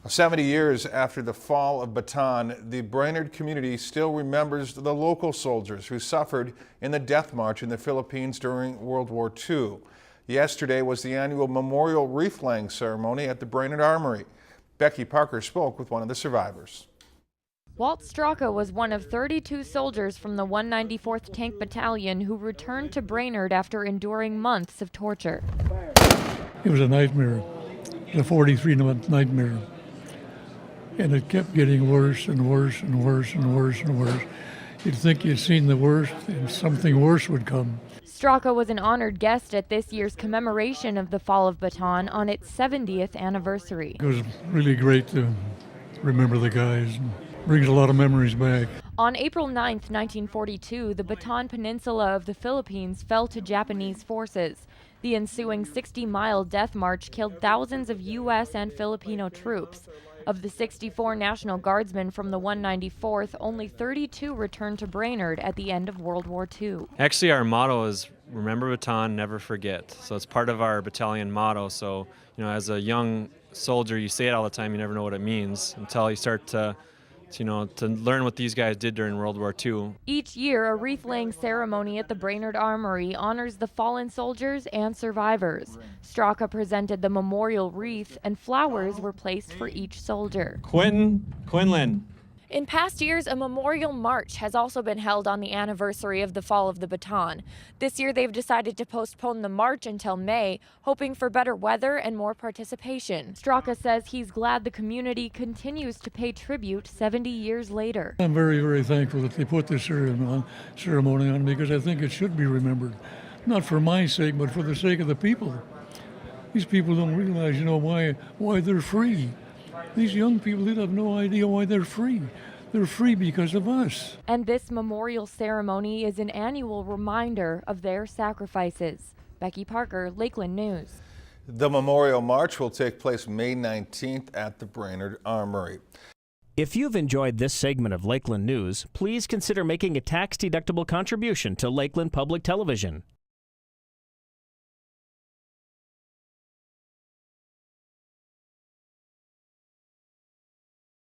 70 years after the fall of Bataan, the Brainerd community still remembers the local soldiers who suffered in the death march in the Philippines during World War II. Yesterday was the annual memorial wreath-laying ceremony at the Brainerd Armory. Becky Parker spoke with one of the survivors. Walt Straka was one of 32 soldiers from the 194th Tank Battalion who returned to Brainerd after enduring months of torture. It was a nightmare, a 43-month nightmare. And it kept getting worse and worse and worse and worse and worse. You'd think you'd seen the worst and something worse would come. Straka was an honored guest at this year's commemoration of the fall of Bataan on its 70th anniversary. It was really great to remember the guys. Brings a lot of memories back. On April 9, 1942, the Bataan Peninsula of the Philippines fell to Japanese forces. The ensuing 60-mile death march killed thousands of U.S. and Filipino troops. Of the 64 National Guardsmen from the 194th, only 32 returned to Brainerd at the end of World War II. Actually, our motto is remember Bataan, never forget. So it's part of our battalion motto. So, as a young soldier, you say it all the time, you never know what it means until you start to learn what these guys did during World War II. Each year, a wreath-laying ceremony at the Brainerd Armory honors the fallen soldiers and survivors. Straka presented the memorial wreath, and flowers were placed for each soldier. Quinlan. In past years, a memorial march has also been held on the anniversary of the fall of the Bataan. This year, they've decided to postpone the march until May, hoping for better weather and more participation. Straka says he's glad the community continues to pay tribute 70 years later. I'm very, very thankful that they put this ceremony on because I think it should be remembered. Not for my sake, but for the sake of the people. These people don't realize, why they're free. These young people, they have no idea why they're free. They're free because of us. And this memorial ceremony is an annual reminder of their sacrifices. Becky Parker, Lakeland News. The Memorial March will take place May 19th at the Brainerd Armory. If you've enjoyed this segment of Lakeland News, please consider making a tax-deductible contribution to Lakeland Public Television.